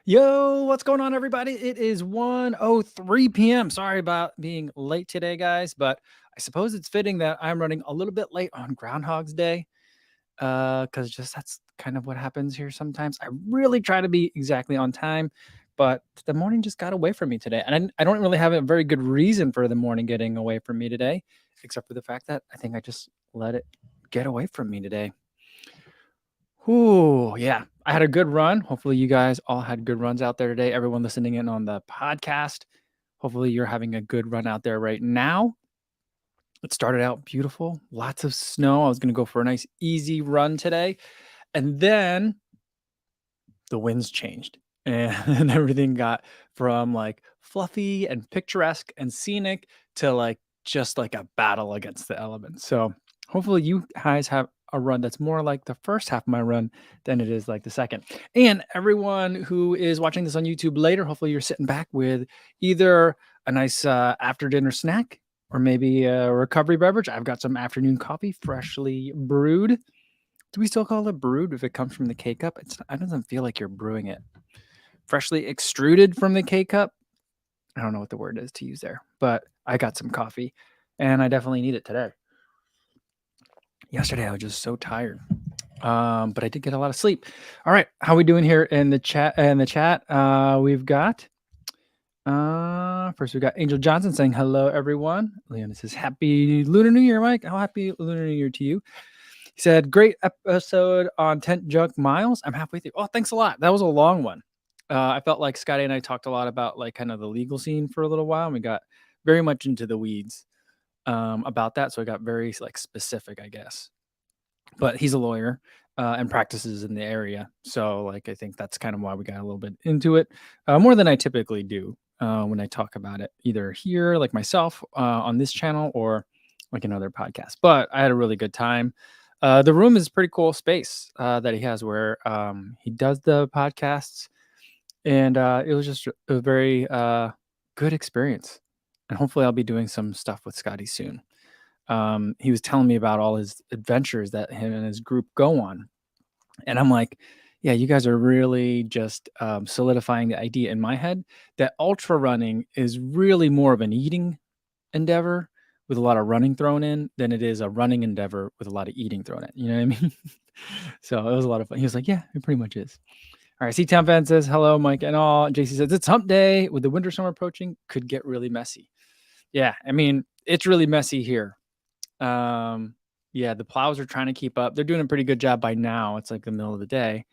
Yo, what's going on, everybody? It is 1:03 p.m. Sorry about being late today, guys, but I suppose it's fitting that I'm running a little bit late on Groundhog's Day, because just that's kind of what happens here sometimes. I really try to be exactly on time, but the morning just got away from me today, and I don't really have a very good reason for the morning getting away from me today, except for the fact that I think I just let it get away from me today. Ooh, yeah. I had a good run. Hopefully, you guys all had good runs out there today. Everyone listening in on the podcast, hopefully, you're having a good run out there right now. It started out beautiful, lots of snow. I was going to go for a nice, easy run today. And then the winds changed and everything got from like fluffy and picturesque and scenic to like just like a battle against the elements. So hopefully you guys have a run that's more like the first half of my run than it is like the second. And everyone who is watching this on YouTube later, hopefully you're sitting back with either a nice after dinner snack or maybe a recovery beverage. I've got some afternoon coffee, freshly brewed. Do we still call it brewed if it comes from the K cup? It doesn't feel like you're brewing it. Freshly extruded from the K cup. I don't know what the word is to use there, but I got some coffee and I definitely need it today. Yesterday I was just so tired. But I did get a lot of sleep. All right, how we doing here in the chat? We've got first we got Angel Johnson saying hello, everyone. Leona says happy Lunar New Year, Mike. How happy Lunar New Year to you. He said, great episode on tent junk miles. I'm halfway through. Oh, thanks a lot. That was a long one. I felt like Scotty and I talked a lot about like kind of the legal scene for a little while. And we got very much into the weeds about that. So I got very like specific, I guess. But he's a lawyer and practices in the area. So like I think that's kind of why we got a little bit into it more than I typically do when I talk about it, either here, like myself on this channel or like another podcast. But I had a really good time. The room is a pretty cool space that he has where he does the podcasts. And it was just a very good experience. And hopefully I'll be doing some stuff with Scotty soon. He was telling me about all his adventures that him and his group go on. And I'm like, yeah, you guys are really just solidifying the idea in my head that ultra running is really more of an eating endeavor with a lot of running thrown in than it is a running endeavor with a lot of eating thrown in. You know what I mean? So it was a lot of fun. He was like, yeah, it pretty much is. All right. C-Town Fan says, hello, Mike and all. JC says, it's hump day. With the winter summer approaching, could get really messy. Yeah. I mean, it's really messy here. Yeah, the plows are trying to keep up. They're doing a pretty good job by now. It's like the middle of the day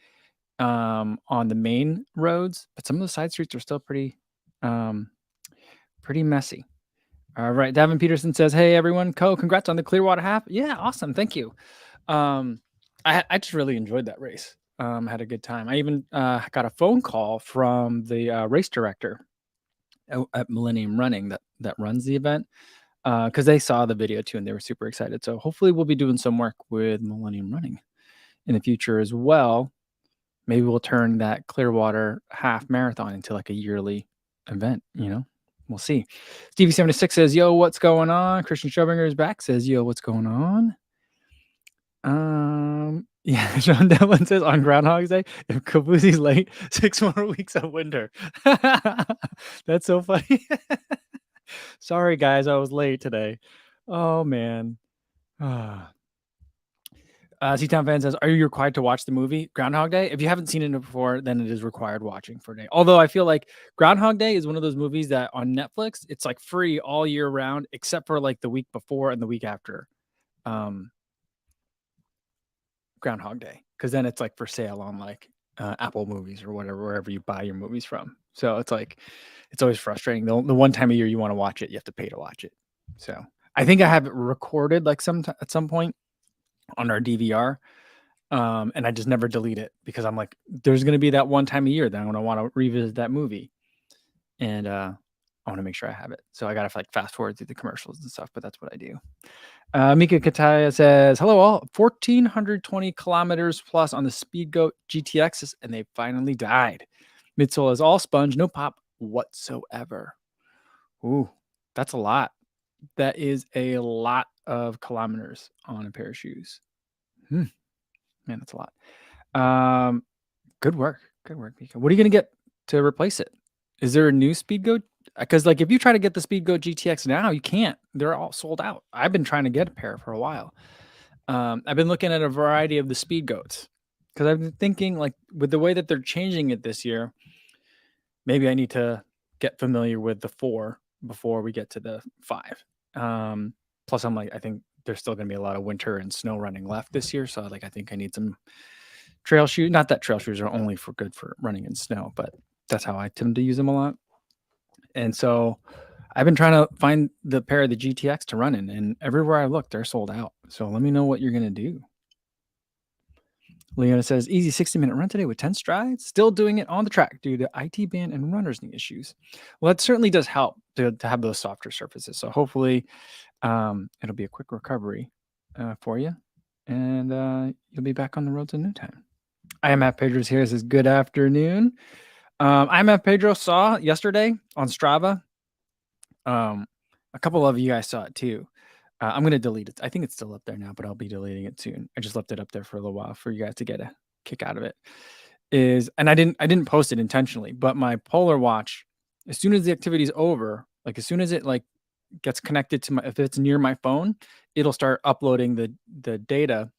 on the main roads, but some of the side streets are still pretty messy. All right. Davin Peterson says, hey, everyone. Congrats on the Clearwater half. Yeah, awesome. Thank you. I just really enjoyed that race. Had a good time. I even got a phone call from the race director at Millennium Running that runs the event because they saw the video too and they were super excited. So hopefully we'll be doing some work with Millennium Running in the future as well. Maybe we'll turn that Clearwater half marathon into like a yearly event, you know? We'll see. Stevie76 says, yo, what's going on? Christian Schobinger is back, says, yo, what's going on? Yeah, Sean Devlin says on Groundhog's Day, if Kabuzi's late, 6 more weeks of winter. That's so funny. Sorry, guys, I was late today. Oh, man. C-Town Fan says, are you required to watch the movie Groundhog Day? If you haven't seen it before, then it is required watching for a day. Although I feel like Groundhog Day is one of those movies that on Netflix, it's like free all year round, except for like the week before and the week after Groundhog Day. Because then it's like for sale on like Apple Movies or whatever, wherever you buy your movies from. So it's like, it's always frustrating. The one time a year you want to watch it, you have to pay to watch it. So I think I have it recorded like at some point on our DVR. And I just never delete it because I'm like, there's going to be that one time a year that I'm going to want to revisit that movie. And I want to make sure I have it. So I got to like fast forward through the commercials and stuff, but that's what I do. Mika Kataya says, hello all, 1,420 kilometers plus on the Speedgoat GTXs, and they finally died. Midsole is all sponge, no pop whatsoever. Ooh, that's a lot. That is a lot of kilometers on a pair of shoes. Man, that's a lot. Good work, Mika. What are you gonna get to replace it. Is there a new Speedgoat? Because like if you try to get the Speedgoat GTX now, you can't. They're all sold out. I've been trying to get a pair for a while. I've been looking at a variety of the Speedgoats because I've been thinking like with the way that they're changing it this year, maybe I need to get familiar with the 4 before we get to the 5. Plus, I'm like, I think there's still going to be a lot of winter and snow running left this year, so like I think I need some trail shoes. Not that trail shoes are only for good for running in snow, but that's how I tend to use them a lot. And so I've been trying to find the pair of the GTX to run in, and everywhere I look, they're sold out. So let me know what you're gonna do. Leona says, easy 60-minute run today with 10 strides. Still doing it on the track due to IT ban and runners knee issues. Well, that certainly does help to have those softer surfaces. So hopefully it'll be a quick recovery for you, and you'll be back on the roads in no time. I am Matt Pedro's here. Says, good afternoon. I'm at Pedro saw yesterday on Strava. A couple of you guys saw it too. I'm gonna delete it. I think it's still up there now, but I'll be deleting it soon. I just left it up there for a little while for you guys to get a kick out of it. And I didn't post it intentionally, but my Polar Watch, as soon as the activity is over, like as soon as it like gets connected to my, if it's near my phone, it'll start uploading the data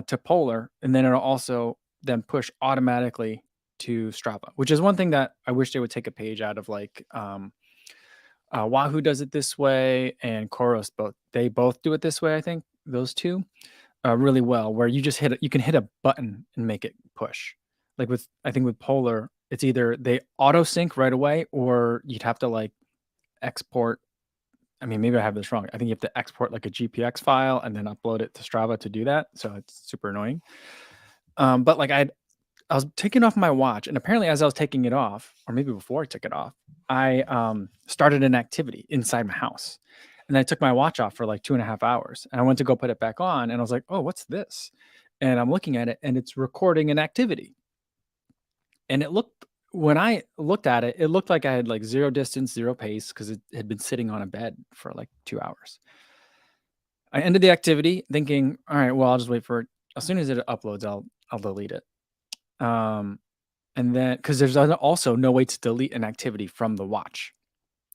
to Polar, and then it'll also then push automatically to Strava, which is one thing that I wish they would take a page out of. Like Wahoo does it this way, and Koros both do it this way. I think those two really well, where you just you can hit a button and make it push. Like I think with Polar, it's either they auto sync right away, or you'd have to like export. I mean, maybe I have this wrong. I think you have to export like a GPX file and then upload it to Strava to do that. So it's super annoying. But like I was taking off my watch, and apparently as I was taking it off, or maybe before I took it off, I started an activity inside my house. And I took my watch off for like 2.5 hours. And I went to go put it back on, and I was like, oh, what's this? And I'm looking at it, and it's recording an activity. And when I looked at it, it looked like I had like 0 distance, 0 pace, because it had been sitting on a bed for like 2 hours. I ended the activity thinking, all right, well, I'll just wait for it. As soon as it uploads, I'll delete it. And then, because there's also no way to delete an activity from the watch,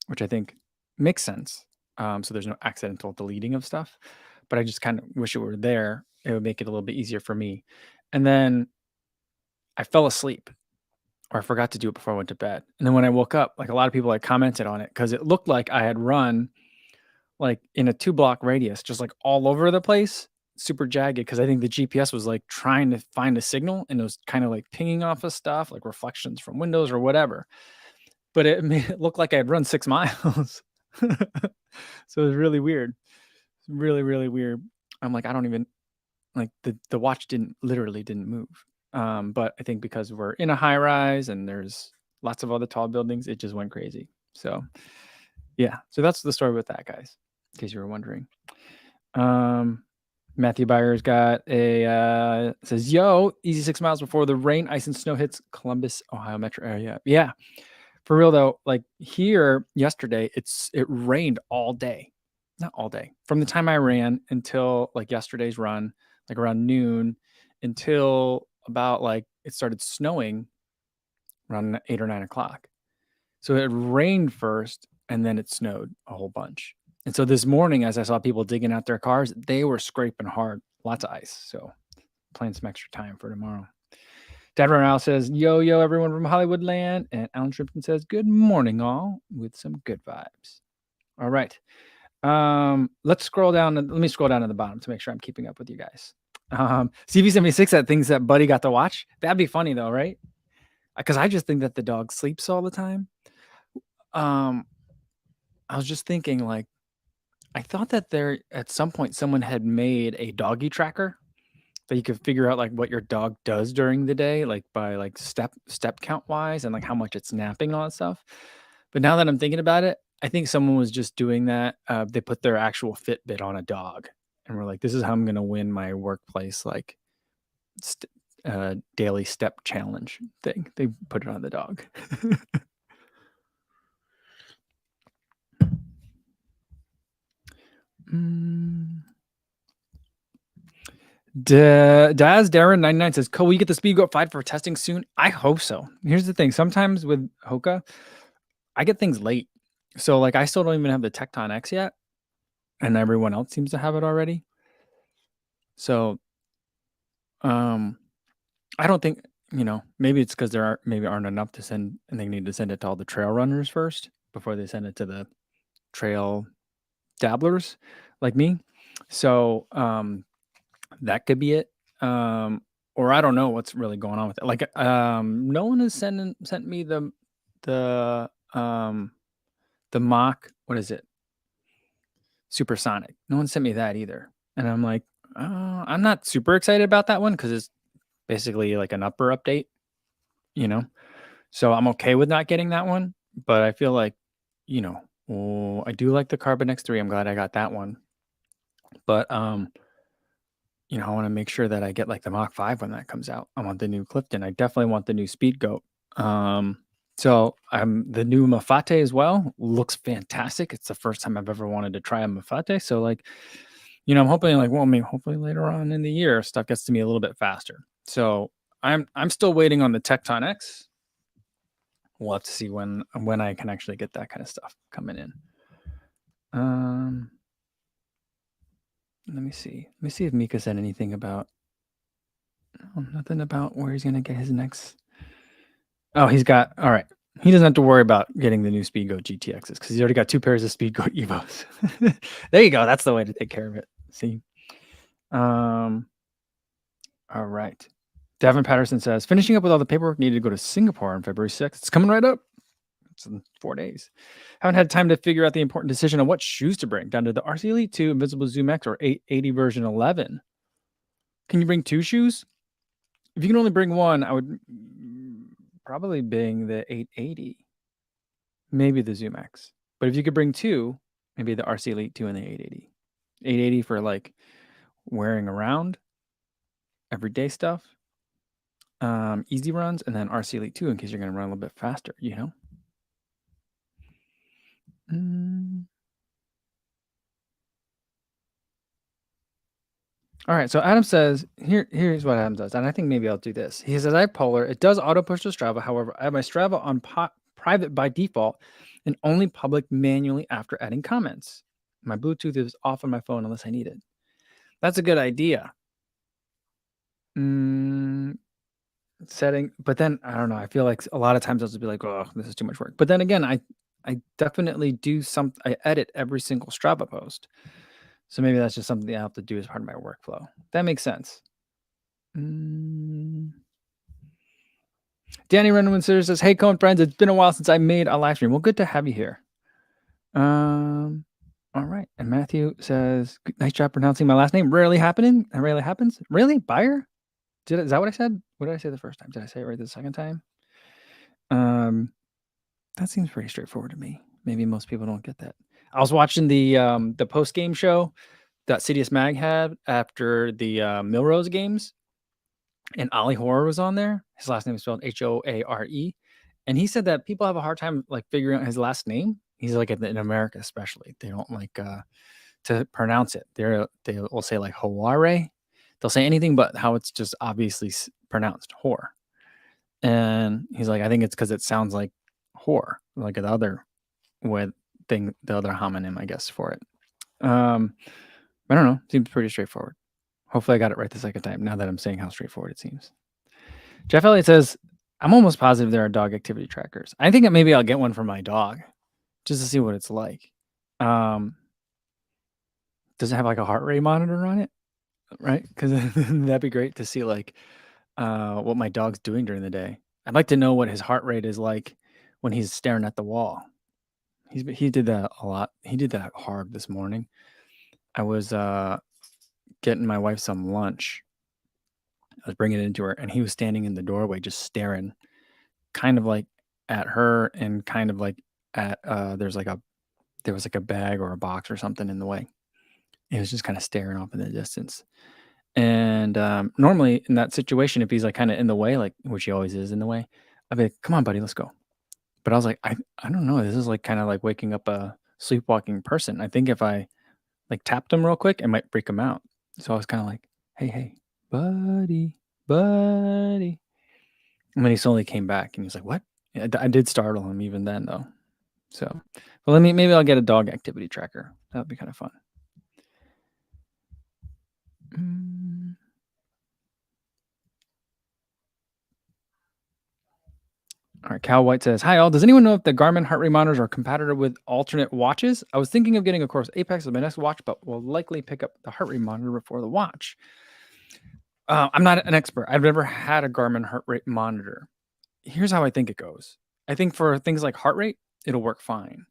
which I think makes sense. So there's no accidental deleting of stuff, but I just kind of wish it were there. It would make it a little bit easier for me. And then I fell asleep, or I forgot to do it before I went to bed. And then when I woke up, like a lot of people had commented on it because it looked like I had run like in a 2-block radius, just like all over the place, super jagged. Because I think the GPS was like trying to find a signal, and it was kind of like pinging off of stuff, like reflections from windows or whatever. But it made it look like I had run 6 miles. So it was really weird. Really, really weird. I'm like, I don't even like the watch literally didn't move. But I think because we're in a high rise and there's lots of other tall buildings, it just went crazy. So yeah, so that's the story with that, guys, in case you were wondering. Matthew Byers got says, yo, easy 6 miles before the rain, ice, and snow hits Columbus, Ohio metro area. Yeah. For real though, like here yesterday, it rained all day. Not all day. From the time I ran until like yesterday's run, like around noon, until about like it started snowing around 8 or 9 o'clock. So it rained first, and then it snowed a whole bunch. And so this morning, as I saw people digging out their cars, they were scraping hard, lots of ice. So playing some extra time for tomorrow. Dad Ronald says, yo, everyone from Hollywood land. And Alan Shrimpton says, good morning, all, with some good vibes. All right. Let's scroll down. Let me scroll down to the bottom to make sure I'm keeping up with you guys. CV76 that thinks that Buddy got the watch. That'd be funny though, right? Because I just think that the dog sleeps all the time. I was just thinking, like, I thought that there at some point someone had made a doggy tracker that you could figure out like what your dog does during the day, like by like step count wise, and like how much it's napping and all that stuff. But now that I'm thinking about it, I think someone was just doing that. They put their actual Fitbit on a dog, and we're like, this is how I'm gonna win my workplace like daily step challenge thing. They put it on the dog. Daz Darren99 says, "Cool, we get the Speedgoat 5 for testing soon." I hope so. Here's the thing: sometimes with Hoka, I get things late, so like I still don't even have the Tecton X yet, and everyone else seems to have it already. So, I don't think maybe it's because there aren't enough to send, and they need to send it to all the trail runners first before they send it to the trail dabblers like me. So, that could be it. Or I don't know what's really going on with it. Like, no one has sent me the the mock. What is it? Supersonic. No one sent me that either. And I'm like, I'm not super excited about that one because it's basically like an upper update, you know. So I'm okay with not getting that one. But I feel like, I do like the Carbon X3. I'm glad I got that one. But I want to make sure that I get like the Mach 5 when that comes out. I want the new Clifton. I definitely want the new Speed Goat. So the new Mafate as well looks fantastic. It's the first time I've ever wanted to try a Mafate. So like, I'm hoping like, well, maybe hopefully later on in the year stuff gets to me a little bit faster. So I'm still waiting on the Tecton X. We'll have to see when I can actually get that kind of stuff coming in. Let me see. Let me see if Mika said anything about. Nothing about where he's gonna get his next. Oh, he's got. All right. He doesn't have to worry about getting the new Speedgoat GTXs because he's already got 2 pairs of Speedgoat Evos. There you go. That's the way to take care of it. See. All right. Davin Patterson says, finishing up with all the paperwork needed to go to Singapore on February 6th. It's coming right up. It's in 4 days. Haven't had time to figure out the important decision on what shoes to bring. Down to the RC Elite 2, Invisible Zoom X, or 880 version 11. Can you bring 2 shoes? If you can only bring one, I would probably bring the 880. Maybe the Zoom X. But if you could bring 2, maybe the RC Elite 2 and the 880. 880 for like wearing around, everyday stuff, easy runs, and then RC Elite 2 in case you're going to run a little bit faster, All right, so Adam says, here's what Adam does, and I think maybe I'll do this. He says, I have Polar. It does auto push to Strava. However, I have my Strava on private by default and only public manually after adding comments. My Bluetooth is off on my phone unless I need it. That's a good idea. Setting, but then I don't know. I feel like a lot of times I'll just be like, oh, this is too much work. But then again, I definitely do I edit every single Strava post. So maybe that's just something I have to do as part of my workflow. That makes sense. Danny Renwin says, hey, Cone friends, it's been a while since I made a live stream. Well, good to have you here. All right. And Matthew says, nice job pronouncing my last name. Rarely happening. That rarely happens. Really? Buyer? Is that what I said? What did I say the first time? Did I say it right the second time? That seems pretty straightforward to me. Maybe most people don't get that. I was watching the post game show that CDS Mag had after the Milrose games, and Ollie Hoare was on there. His last name is spelled Hoare, and he said that people have a hard time like figuring out his last name. He's like in America, especially, they don't like to pronounce it. They will say like Hoare. They'll say anything but how it's just obviously pronounced Hoare. And he's like, I think it's because it sounds like whore, like the other the other homonym, I guess, for it. I don't know. Seems pretty straightforward. Hopefully I got it right the second time, now that I'm saying how straightforward it seems. Jeff Elliott says, I'm almost positive there are dog activity trackers. I think that maybe I'll get one for my dog just to see what it's like. Does it have like a heart rate monitor on it? Right? Because that'd be great to see like what my dog's doing during the day. I'd like to know what his heart rate is like when he's staring at the wall. He did that a lot. He did that hard this morning. I was getting my wife some lunch. I was bringing it into her, and he was standing in the doorway just staring, kind of like at her, and kind of like at there was like a bag or a box or something in the way. He was just kind of staring off in the distance. And normally in that situation, if he's like kind of in the way, like which he always is in the way, I'd be like, come on, buddy, let's go. But I was like, I don't know. This is like kind of like waking up a sleepwalking person. I think if I like tapped him real quick, it might freak him out. So I was kind of like, hey, buddy, buddy. And then he slowly came back and he was like, what? I did startle him even then though. So, well, maybe I'll get a dog activity tracker. That would be kind of fun. All right, Cal White says, "Hi all. Does anyone know if the Garmin heart rate monitors are compatible with alternate watches? I was thinking of getting a Course Apex as my next watch, but will likely pick up the heart rate monitor before the watch. I'm not an expert. I've never had a Garmin heart rate monitor. Here's how I think it goes. I think for things like heart rate, it'll work fine.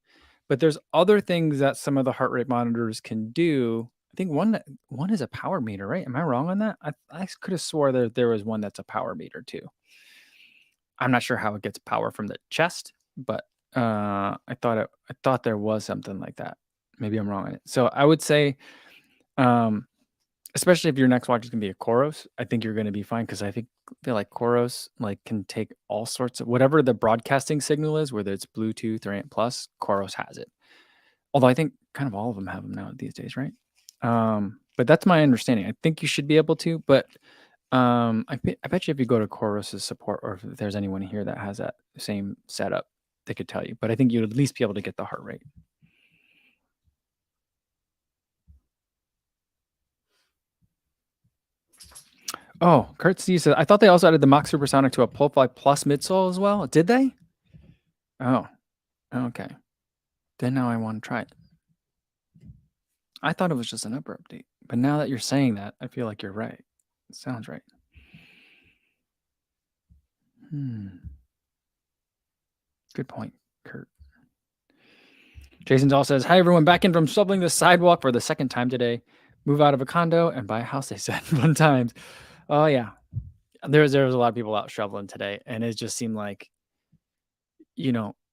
But there's other things that some of the heart rate monitors can do. I think one is a power meter, right? Am I wrong on that? I could have swore that there was one that's a power meter too. I'm not sure how it gets power from the chest, but I thought there was something like that. Maybe I'm wrong on it. So I would say, um, especially if your next watch is gonna be a Coros, I think you're gonna be fine because feel like Coros like can take all sorts of whatever the broadcasting signal is, whether it's Bluetooth or ANT plus, Coros has it. Although I think kind of all of them have them now these days, right? But that's my understanding. I think you should be able to, but I bet you if you go to Chorus's support or if there's anyone here that has that same setup, they could tell you. But I think you'd at least be able to get the heart rate. Oh, Kurt C says, I thought they also added the Mach Supersonic to a Pulpfly Plus midsole as well. Did they? Oh, okay. Then now I want to try it. I thought it was just an upper update. But now that you're saying that, I feel like you're right. It sounds right. Good point, Kurt. Jason Dahl says, hi, everyone. Back in from shoveling the sidewalk for the second time today. Move out of a condo and buy a house, they said 1 time. Oh, yeah. There was a lot of people out shoveling today. And it just seemed like,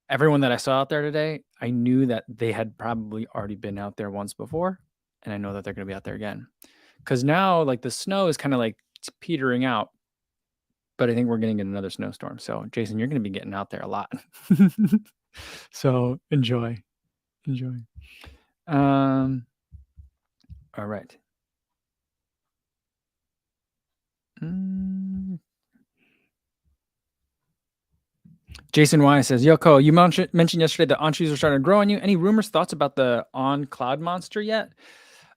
everyone that I saw out there today, I knew that they had probably already been out there once before. And I know that they're going to be out there again. Because now, like, the snow is kind of like petering out. But I think we're going to get another snowstorm. So, Jason, you're going to be getting out there a lot. So, enjoy. All right. Jason Y says, Yoko, you mentioned yesterday that On shoes are starting to grow on you. Any rumors, thoughts about the On Cloud Monster yet?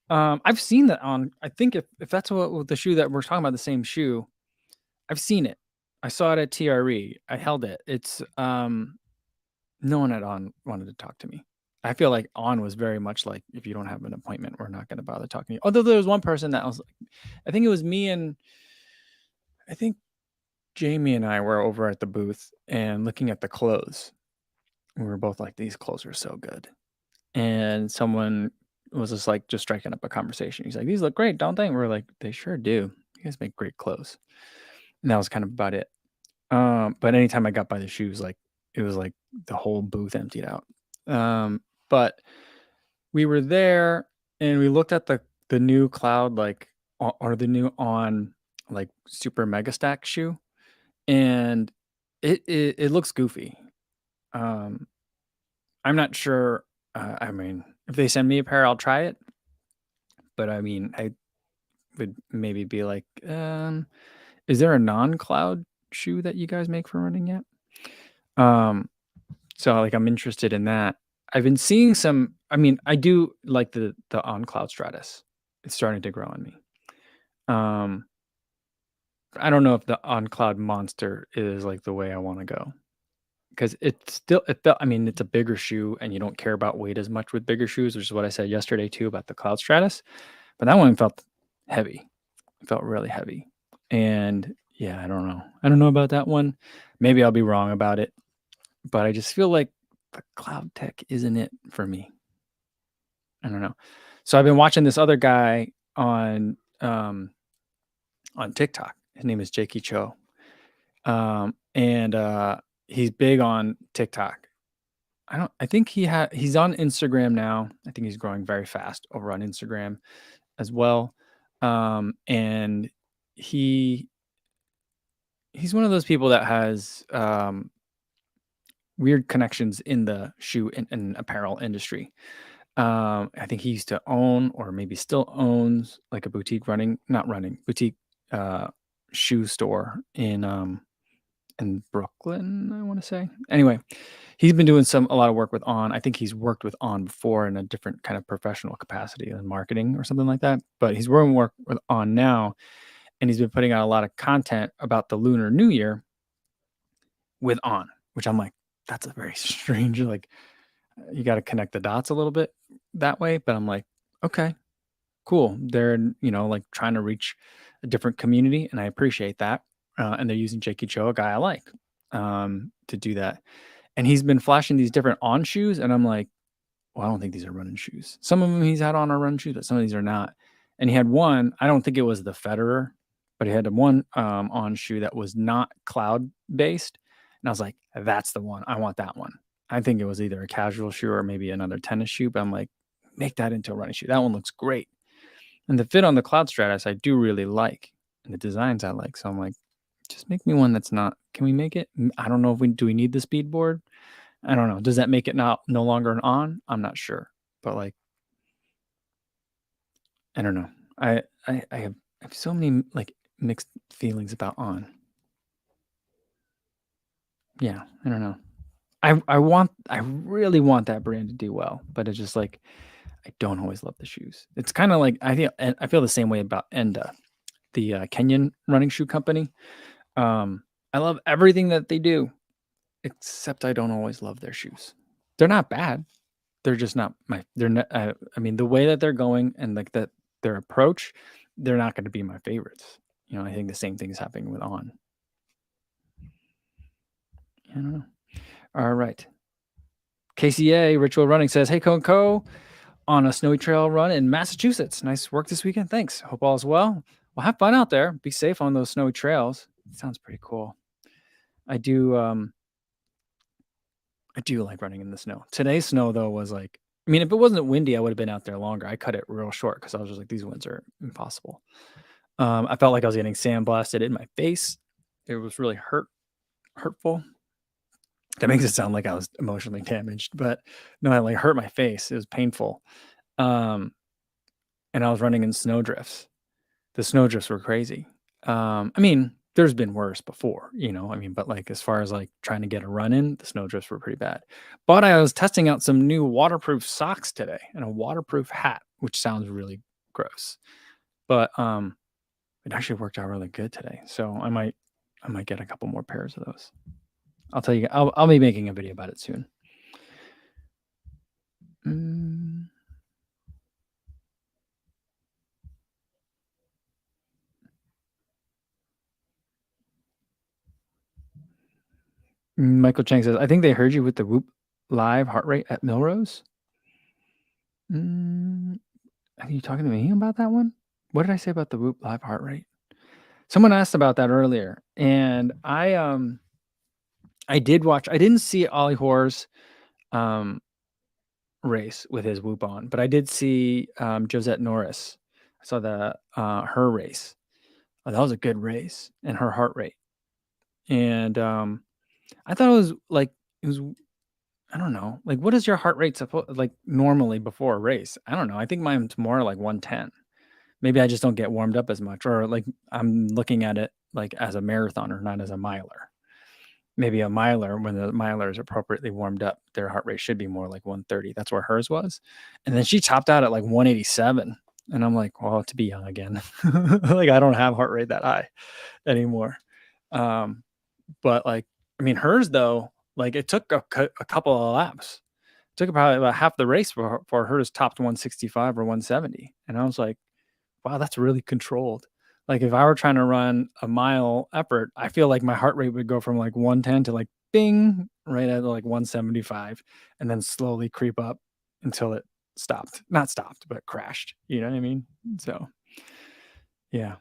I've seen that On. I think if that's what the shoe that we're talking about, the same shoe, I've seen it. I saw it at TRE. I held it. It's no one at On wanted to talk to me. I feel like On was very much like, if you don't have an appointment, we're not going to bother talking to you. Although there was one person that was, I think it was me and I think Jamie and I were over at the booth and looking at the clothes. We were both like, these clothes are so good. And someone was just striking up a conversation. He's like, these look great, don't they? And we're like, they sure do. You guys make great clothes. And that was kind of about it. But anytime I got by the shoes, like it was like the whole booth emptied out. But we were there and we looked at the new Cloud, or the new On like super mega stack shoe. And it looks goofy. I'm not sure. I mean, if they send me a pair, I'll try it. But I mean, I would maybe be like, is there a non-cloud shoe that you guys make for running yet? So like I'm interested in that. I've been seeing some. I mean, I do like the On Cloud Stratus. It's starting to grow on me. I don't know if the On Cloud Monster is like the way I want to go. Because it felt, I mean, it's a bigger shoe and you don't care about weight as much with bigger shoes, which is what I said yesterday too about the Cloud Stratus. But that one felt heavy. It felt really heavy. And yeah, I don't know. I don't know about that one. Maybe I'll be wrong about it. But I just feel like the cloud tech isn't it for me. I don't know. So I've been watching this other guy on TikTok. His name is Jakey Cho. And he's big on TikTok. I think he's on Instagram now. I think he's growing very fast over on Instagram as well. And he's one of those people that has weird connections in the shoe and apparel industry. I think he used to own, or maybe still owns, like a boutique boutique shoe store in Brooklyn, I want to say. Anyway, he's been doing a lot of work with On. I think he's worked with On before in a different kind of professional capacity in marketing or something like that. But he's work with On now, and he's been putting out a lot of content about the Lunar New Year with On, which I'm like, that's a very strange, like, you got to connect the dots a little bit that way. But I'm like, okay, cool. They're, like trying to reach a different community, and I appreciate that. And they're using Jakey Cho, a guy I like, to do that. And he's been flashing these different On shoes, and I'm like, well, I don't think these are running shoes. Some of them he's had on are running shoes, but some of these are not. And he had one, I don't think it was the Federer, but he had one On shoe that was not cloud based. And I was like, that's the one. I want that one. I think it was either a casual shoe or maybe another tennis shoe, but I'm like, make that into a running shoe. That one looks great. And the fit on the Cloud Stratus I do really like, and the designs I like. So I'm like, just make me one that's not. Can we make it? I don't know if we need the speed board. I don't know. Does that make it no longer an On? I'm not sure. But like, I don't know. I have so many like mixed feelings about On. Yeah, I don't know. I really want that brand to do well, but it's just like I don't always love the shoes. It's kind of like I feel the same way about Enda, the Kenyan running shoe company. I love everything that they do, except I don't always love their shoes. They're not bad. They're just not they're not, I mean, the way that they're going and like that their approach, they're not going to be my favorites. I think the same thing is happening with On. I don't know. All right. KCA Ritual Running says, "Hey, Co on a snowy trail run in Massachusetts. Nice work this weekend. Thanks. Hope all is well. Well, have fun out there. Be safe on those snowy trails. Sounds pretty cool. I do. I do like running in the snow. Today's snow though was like, I mean, if it wasn't windy, I would have been out there longer. I cut it real short because I was just like, these winds are impossible. I felt like I was getting sandblasted in my face. It was really hurtful. That makes it sound like I was emotionally damaged, but no, I like hurt my face. It was painful. Um, and I was running in snowdrifts. The snowdrifts were crazy. I mean, there's been worse before, I mean, but like as far as like trying to get a run in, the snowdrifts were pretty bad. But I was testing out some new waterproof socks today and a waterproof hat, which sounds really gross. But it actually worked out really good today. So I might get a couple more pairs of those. I'll tell you, I'll be making a video about it soon. Michael Chang says, I think they heard you with the Whoop live heart rate at Milrose. Are you talking to me about that one? What did I say about the Whoop live heart rate? Someone asked about that earlier, and I did watch. I didn't see Ollie Hoare's race with his Whoop on, but I did see Josette Norris. I saw her race. Oh, that was a good race, and her heart rate. And I thought it was. I don't know. Like, what is your heart rate like normally before a race? I don't know. I think mine's more like 110. Maybe I just don't get warmed up as much, or like I'm looking at it like as a marathoner, not as a miler. Maybe a miler, when the miler is appropriately warmed up, their heart rate should be more like 130. That's where hers was. And then she topped out at like 187. And I'm like, well, to be young again. Like, I don't have heart rate that high anymore. But like, I mean, hers though, like it took a couple of laps. It took probably about half the race for hers topped 165 or 170. And I was like, wow, that's really controlled. Like if I were trying to run a mile effort, I feel like my heart rate would go from like 110 to like bing right at like 175 and then slowly creep up until it stopped. Not stopped, but crashed. You know what I mean? So yeah.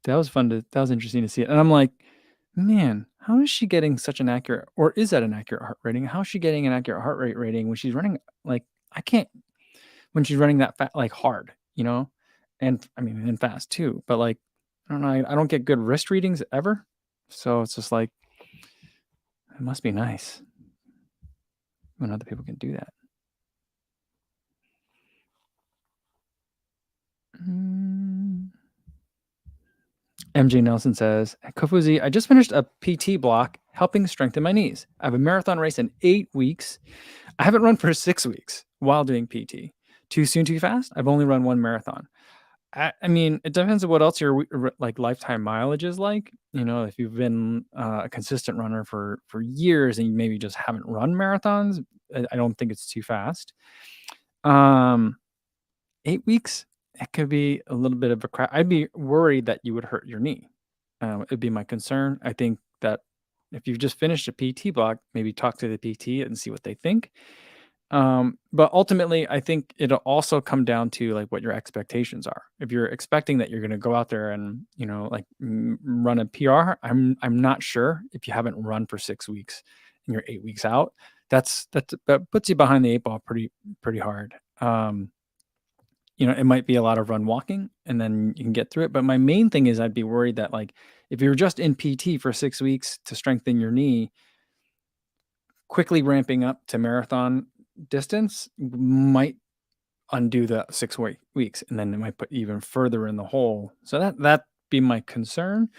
That was interesting to see it. And I'm like, man, how is she getting such an accurate, or is that an accurate heart rating? How is she getting an accurate heart rate rating when she's running like I can't when she's running that like hard, and I mean and fast too. But like I don't know, I don't get good wrist readings ever, so it's just like it must be nice when other people can do that. MJ Nelson says, Kofuzi, I just finished a PT block helping strengthen my knees. I have a marathon race in 8 weeks. I haven't run for 6 weeks while doing PT. Too soon, too fast? I've only run one marathon. I mean, it depends on what else your like lifetime mileage is like. You know, if you've been a consistent runner for years and you maybe just haven't run marathons, I don't think it's too fast. 8 weeks, it could be a little bit of a crap. I'd be worried that you would hurt your knee. It'd be my concern. I think that if you've just finished a PT block, maybe talk to the PT and see what they think. But ultimately, I think it'll also come down to like what your expectations are. If you're expecting that you're going to go out there and like run a PR, I'm not sure if you haven't run for 6 weeks and you're 8 weeks out. That puts you behind the eight ball pretty hard. It might be a lot of run walking and then you can get through it. But my main thing is I'd be worried that like if you're just in PT for 6 weeks to strengthen your knee, quickly ramping up to marathon distance might undo the 6 weeks, and then it might put you even further in the hole. So that'd be my concern.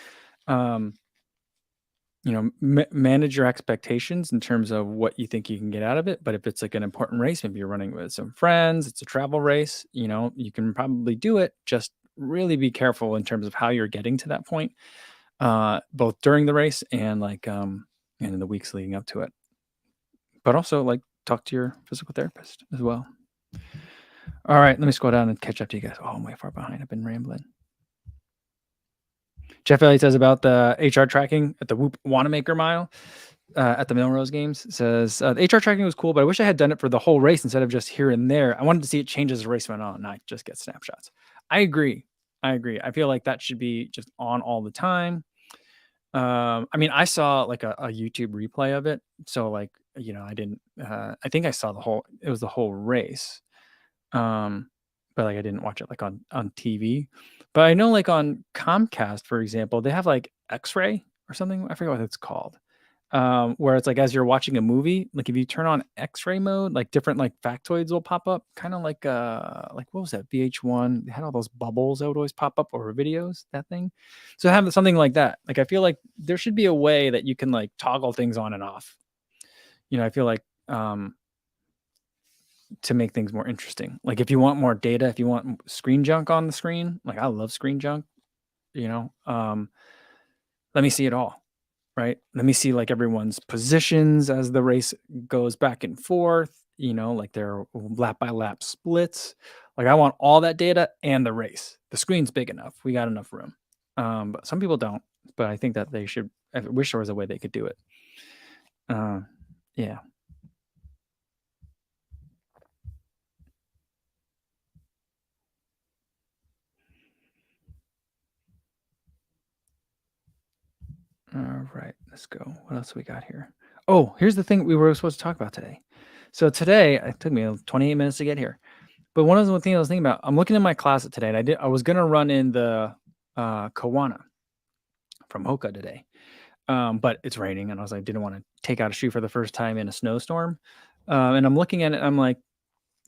Manage your expectations in terms of what you think you can get out of it. But if it's like an important race, maybe you're running with some friends, it's a travel race, you can probably do it. Just really be careful in terms of how you're getting to that point, both during the race and and in the weeks leading up to it. But also like talk to your physical therapist as well. All right, let me scroll down and catch up to you guys. Oh, I'm way far behind. I've been rambling. Jeff Elliott says about the HR tracking at the Whoop Wanamaker Mile at the Melrose Games. Says the HR tracking was cool, but I wish I had done it for the whole race instead of just here and there. I wanted to see it change as the race went on, not just get snapshots. I agree. I feel like that should be just on all the time. I mean, I saw like a YouTube replay of it. So like, I didn't, I think I saw it was the whole race. But like I didn't watch it like on TV. But I know like on Comcast, for example, they have like X-ray or something. I forget what it's called. Where it's like as you're watching a movie, like if you turn on X-ray mode, like different like factoids will pop up, kind of like what was that? VH1. They had all those bubbles that would always pop up over videos, that thing. So have something like that. Like I feel like there should be a way that you can like toggle things on and off. I feel like to make things more interesting. Like if you want more data, if you want screen junk on the screen, like I love screen junk, let me see it all, right? Let me see like everyone's positions as the race goes back and forth, like their lap by lap splits. Like I want all that data and the race. The screen's big enough. We got enough room. But some people don't, but I think that they should. I wish there was a way they could do it. Yeah. All right, let's go. What else we got here? Oh, here's the thing we were supposed to talk about today. So today, it took me 28 minutes to get here. But one of the things I was thinking about, I'm looking at my closet today, and I was gonna run in the Kawana from Hoka today. But it's raining, and I was like, didn't want to take out a shoe for the first time in a snowstorm. And I'm looking at it, I'm like,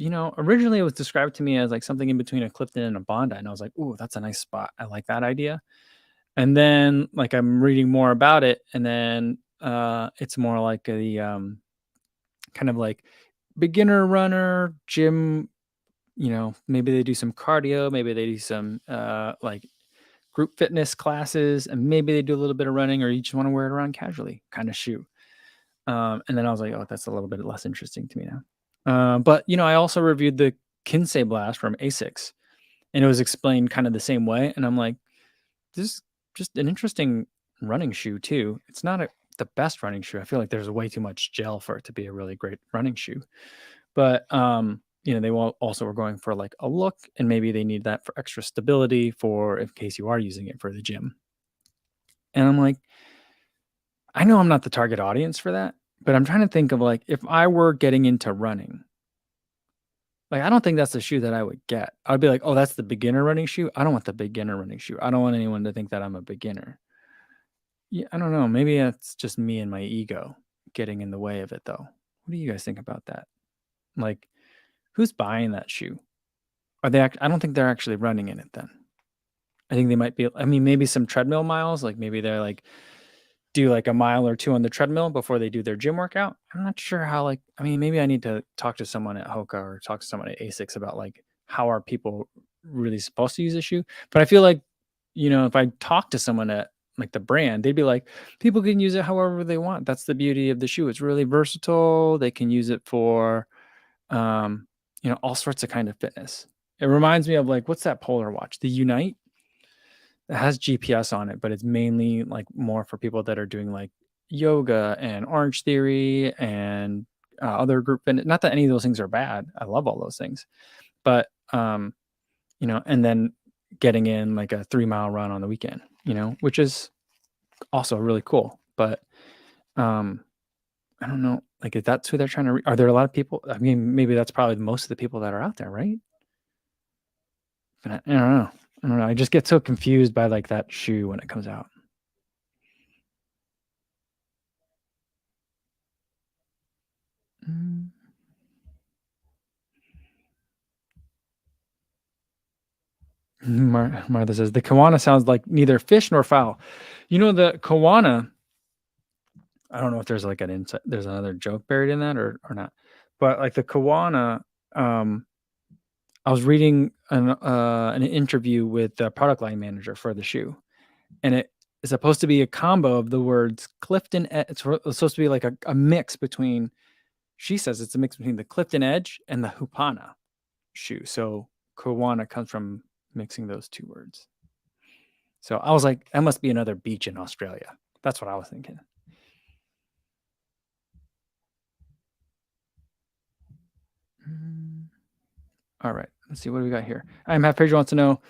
originally it was described to me as like something in between a Clifton and a Bondi, and I was like, ooh, that's a nice spot. I like that idea. And then like I'm reading more about it, and then it's more like the kind of like beginner runner gym. Maybe they do some cardio, maybe they do some like group fitness classes, and maybe they do a little bit of running, or you just want to wear it around casually kind of shoe. And then I was like, oh, that's a little bit less interesting to me now. But I also reviewed the Kinsey Blast from Asics, and it was explained kind of the same way. And I'm like, this is just an interesting running shoe too. It's not the best running shoe. I feel like there's way too much gel for it to be a really great running shoe. But they also were going for like a look, and maybe they need that for extra stability for in case you are using it for the gym. And I'm like, I know I'm not the target audience for that, but I'm trying to think of like if I were getting into running, like I don't think that's the shoe that I would get. I'd be like, oh, that's the beginner running shoe. I don't want the beginner running shoe. I don't want anyone to think that I'm a beginner. Yeah, I don't know. Maybe it's just me and my ego getting in the way of it, though. What do you guys think about that? Like, who's buying that shoe? Are they? I don't think they're actually running in it then. I think they might be, I mean, maybe some treadmill miles, like maybe they're like do like a mile or two on the treadmill before they do their gym workout. I'm not sure how, like, I mean, maybe I need to talk to someone at Hoka or talk to someone at Asics about like how are people really supposed to use a shoe. But I feel like, if I talk to someone at like the brand, they'd be like, people can use it however they want. That's the beauty of the shoe. It's really versatile. They can use it for, um, all sorts of kind of fitness. It reminds me of like, what's that Polar watch? The Unite. It has GPS on it, but it's mainly like more for people that are doing like yoga and Orange Theory and other group fitness. Not that any of those things are bad. I love all those things, but and then getting in like a 3 mile run on the weekend, which is also really cool. But um, I don't know, like if that's who they're trying to. Are there a lot of people? I mean, maybe that's probably most of the people that are out there, right? But I don't know. I don't know. I just get so confused by like that shoe when it comes out. Mm. Martha says the Kawana sounds like neither fish nor fowl. The Kawana. I don't know if there's like there's another joke buried in that or not, but like the Kawana. I was reading an interview with the product line manager for the shoe, and it is supposed to be a combo of the words Clifton. It's supposed to be like a mix between. She says it's a mix between the Clifton Edge and the Hupana shoe. So Kawana comes from mixing those two words. So I was like, that must be another beach in Australia. That's what I was thinking. All right, let's see what do we got here. I'm Half Page wants to know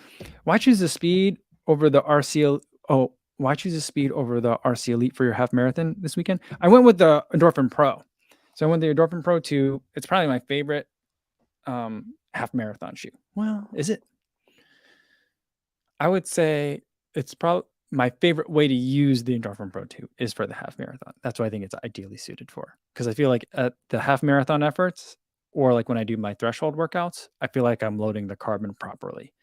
why choose the speed over the RC. Oh, why choose the speed over the RC Elite for your half marathon this weekend? I went with the Endorphin Pro. So I went the Endorphin Pro 2. It's probably my favorite half marathon shoe. Well, is it? I would say it's probably my favorite way to use the Endorphin Pro 2 is for the half marathon. That's what I think it's ideally suited for. Because I feel like at the half marathon efforts, or like when I do my threshold workouts, I feel like I'm loading the carbon properly.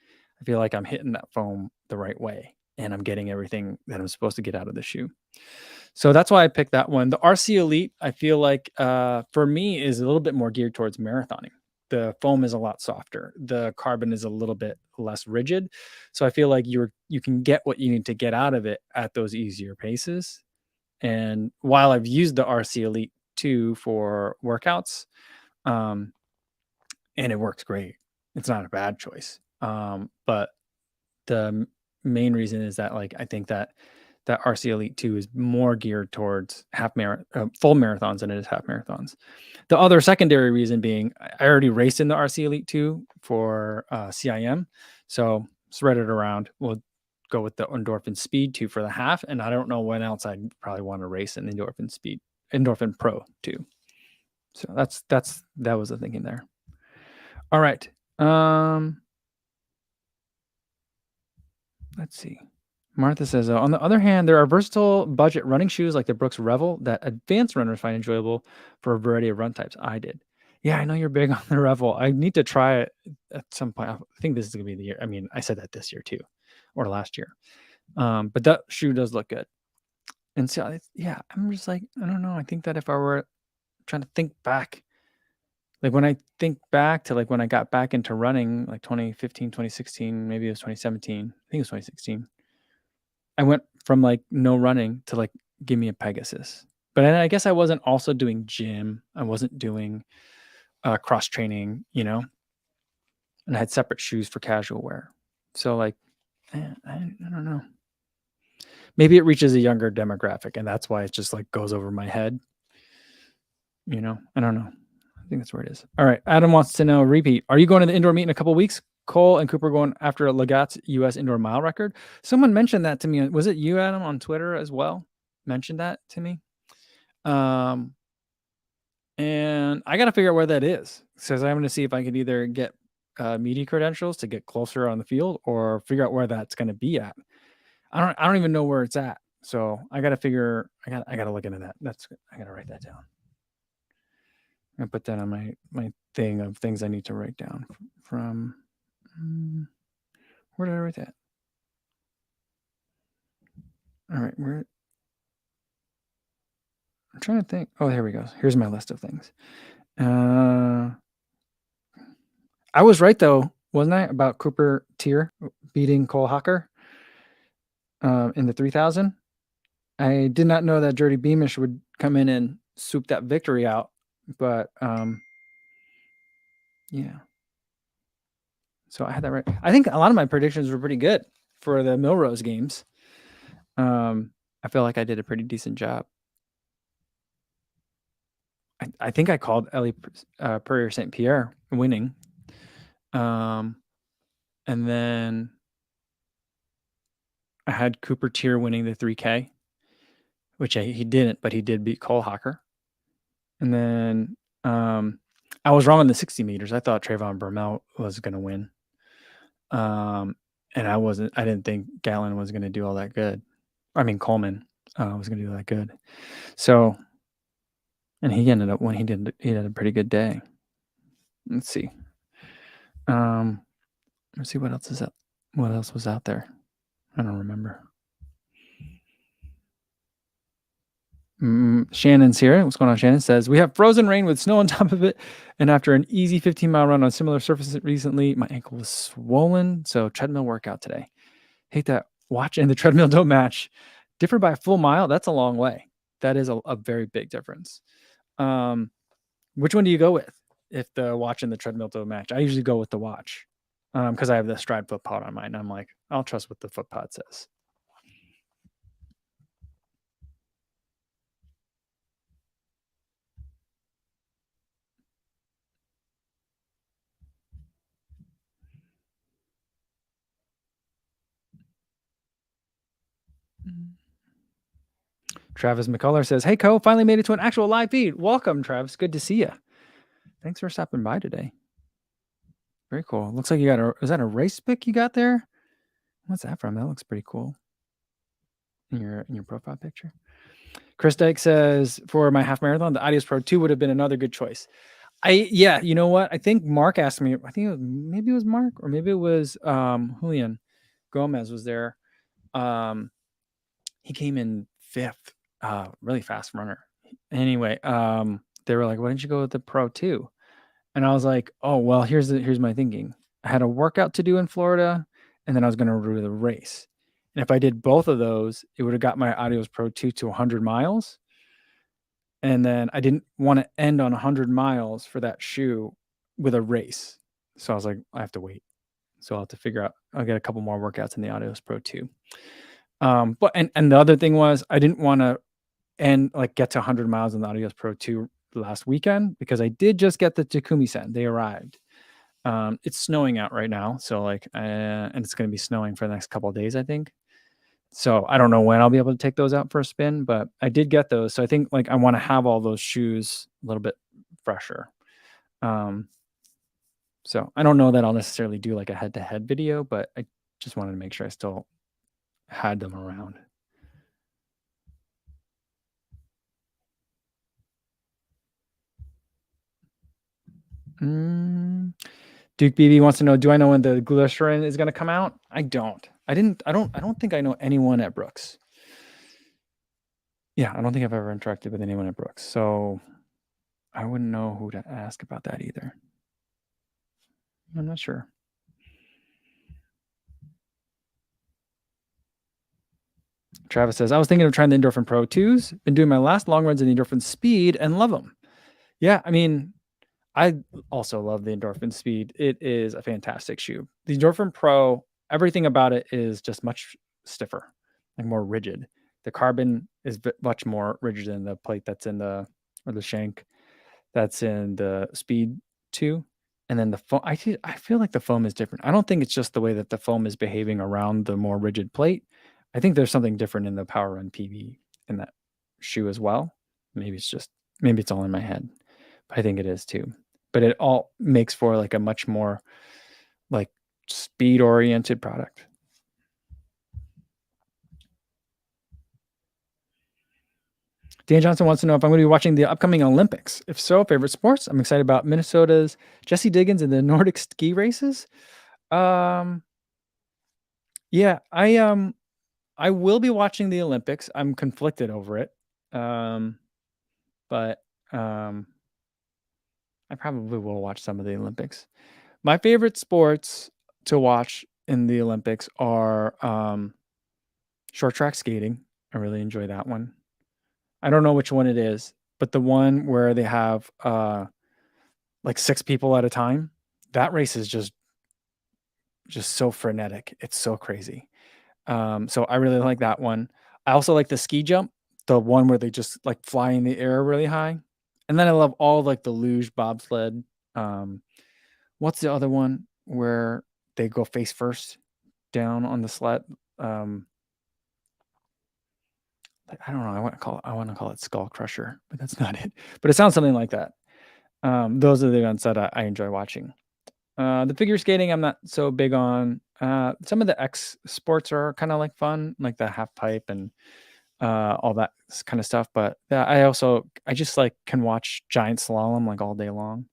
I feel like I'm hitting that foam the right way and I'm getting everything that I'm supposed to get out of the shoe. So that's why I picked that one. The RC Elite, I feel like for me is a little bit more geared towards marathoning. The foam is a lot softer. The carbon is a little bit less rigid. So I feel like you can get what you need to get out of it at those easier paces. And while I've used the RC Elite 2 for workouts, um, and it works great. It's not a bad choice. But the main reason is that like I think that RC Elite 2 is more geared towards full marathons than it is half marathons. The other secondary reason being I already raced in the RC Elite 2 for CIM, so spread it around. We'll go with the Endorphin Speed 2 for the half, and I don't know when else I'd probably want to race in the Endorphin Pro 2. So that was the thinking there. All right. Let's see. Martha says, on the other hand, there are versatile budget running shoes like the Brooks Revel that advanced runners find enjoyable for a variety of run types. I did. Yeah, I know you're big on the Revel. I need to try it at some point. I think this is going to be the year. I mean, I said that this year too, or last year. But that shoe does look good. And so, yeah, I'm just like, I don't know. I think that if I were trying to think back, like when I think back to like when I got back into running, like 2015, 2016, maybe it was 2017. I think it was 2016. I went from like no running to like give me a Pegasus. But then I guess I wasn't also doing gym. I wasn't doing cross training, and I had separate shoes for casual wear. So like, I don't know. Maybe it reaches a younger demographic, and that's why it just like goes over my head. I don't know. I think that's where it is. All right. Adam wants to know, repeat. Are you going to the indoor meet in a couple of weeks? Cole and Cooper going after Legat's U.S. indoor mile record. Someone mentioned that to me. Was it you, Adam, on Twitter as well? Mentioned that to me. And I got to figure out where that is. Says I'm going to see if I could either get media credentials to get closer on the field or figure out where that's going to be at. I don't even know where it's at. So I got to figure. I got to look into that. I got to write that down. I put that on my thing of things I need to write down from. Where did I write that? All right, I'm trying to think. Oh, here we go. Here's my list of things. I was right though, wasn't I, about Cooper Tier beating Cole Hocker in the 3000? I did not know that Jordy Beamish would come in and swoop that victory out, but yeah. So I had that right. I think a lot of my predictions were pretty good for the Milrose games. I feel like I did a pretty decent job. I think I called Ellie Perrier St. Pierre winning. And then I had Cooper Tier winning the 3K, which he didn't, but he did beat Cole Hocker. And then I was wrong on the 60 meters. I thought Trayvon Bermel was going to win. And I didn't think Gallon was going to do all that good. I mean, Coleman was going to do that good. So, and he ended up when he had a pretty good day. Let's see. Let's see what else is up. What else was out there? I don't remember. Shannon's here. What's going on? Shannon says, we have frozen rain with snow on top of it. And after an easy 15-mile run on similar surfaces recently, my ankle was swollen. So treadmill workout today. Hate that watch and the treadmill don't match. Different by a full mile. That's a long way. That is a very big difference. Which one do you go with if the watch and the treadmill don't match? I usually go with the watch because I have the Stride foot pod on mine. And I'm like, I'll trust what the foot pod says. Travis McCullough says, hey, Co, finally made it to an actual live feed. Welcome, Travis. Good to see you. Thanks for stopping by today. Very cool. Looks like you got is that a race pic you got there? What's that from? That looks pretty cool. In your profile picture. Chris Dyke says, for my half marathon, the Adios Pro 2 would have been another good choice. Yeah, you know what? I think Mark asked me, maybe it was Mark or maybe it was Julian Gomez was there. He came in 5th, really fast runner. Anyway, they were like, why didn't you go with the Pro 2? And I was like, oh, well, here's my thinking. I had a workout to do in Florida, and then I was going to do the race. And if I did both of those, it would have got my Adios Pro 2 to 100 miles. And then I didn't want to end on 100 miles for that shoe with a race. So I was like, I have to wait. So I'll have to figure out, I'll get a couple more workouts in the Adios Pro 2. But the other thing was I didn't want to get to 100 miles in the Adios Pro 2 last weekend because I did just get the Takumi-sen. They arrived. It's snowing out right now. So and it's going to be snowing for the next couple of days, I think. So I don't know when I'll be able to take those out for a spin, but I did get those. So I think I want to have all those shoes a little bit fresher. So I don't know that I'll necessarily do a head-to-head video, but I just wanted to make sure I still had them around. Duke BB wants to know, do I know when the glycerin is going to come out? I don't. I don't think I know anyone at Brooks. Yeah, I don't think I've ever interacted with anyone at Brooks. So I wouldn't know who to ask about that either. I'm not sure. Travis says, I was thinking of trying the Endorphin Pro 2s. Been doing my last long runs in the Endorphin Speed and love them. Yeah, I mean, I also love the Endorphin Speed. It is a fantastic shoe. The Endorphin Pro, everything about it is just much stiffer and more rigid. The carbon is much more rigid than the plate that's in the shank that's in the Speed 2. And then the foam, I feel like the foam is different. I don't think it's just the way that the foam is behaving around the more rigid plate. I think there's something different in the Power Run PB in that shoe as well. Maybe it's all in my head. But I think it is too. But it all makes for a much more speed oriented product. Dan Johnson wants to know if I'm going to be watching the upcoming Olympics. If so, favorite sports? I'm excited about Minnesota's Jesse Diggins and the Nordic ski races. Yeah, I will be watching the Olympics. I'm conflicted over it. But I probably will watch some of the Olympics. My favorite sports to watch in the Olympics are short track skating. I really enjoy that one. I don't know which one it is, but the one where they have like 6 people at a time. That race is just so frenetic. It's so crazy. So I really like that one. I also like the ski jump, the one where they just like fly in the air really high. And then I love all like the luge, bobsled. Um, what's the other one where they go face first down on the sled? Um, I don't know. I want to call it Skull Crusher, but that's not it. But it sounds something like that. Those are the events that I enjoy watching. The figure skating, I'm not so big on. Some of the X sports are kind of like fun, like the half pipe and all that kind of stuff. But I just like can watch giant slalom like all day long.